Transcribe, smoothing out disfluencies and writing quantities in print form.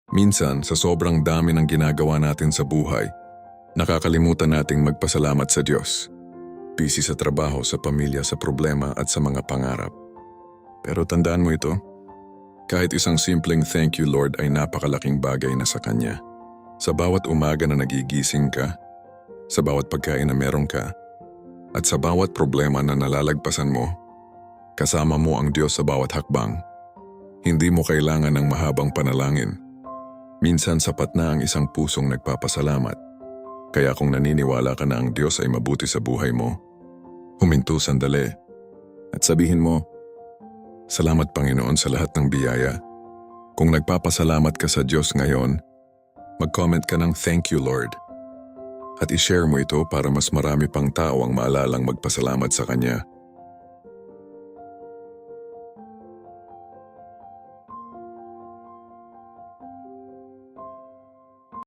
Minsan, sa sobrang dami ng ginagawa natin sa buhay, nakakalimutan nating magpasalamat sa Diyos. Busy sa trabaho, sa pamilya, sa problema at sa mga pangarap. Pero tandaan mo ito, kahit isang simpleng thank you Lord ay napakalaking bagay na sa Kanya. Sa bawat umaga na nagigising ka, sa bawat pagkain na meron ka, at sa bawat problema na nalalagpasan mo, kasama mo ang Diyos sa bawat hakbang. Hindi mo kailangan ng mahabang panalangin. Minsan sapat na ang isang pusong nagpapasalamat. Kaya kung naniniwala ka na ang Diyos ay mabuti sa buhay mo, huminto sandali at sabihin mo, "Salamat Panginoon sa lahat ng biyaya." Kung nagpapasalamat ka sa Diyos ngayon, mag-comment ka ng "Thank you Lord." At i-share mo ito para mas marami pang tao ang maalalang magpasalamat sa Kanya.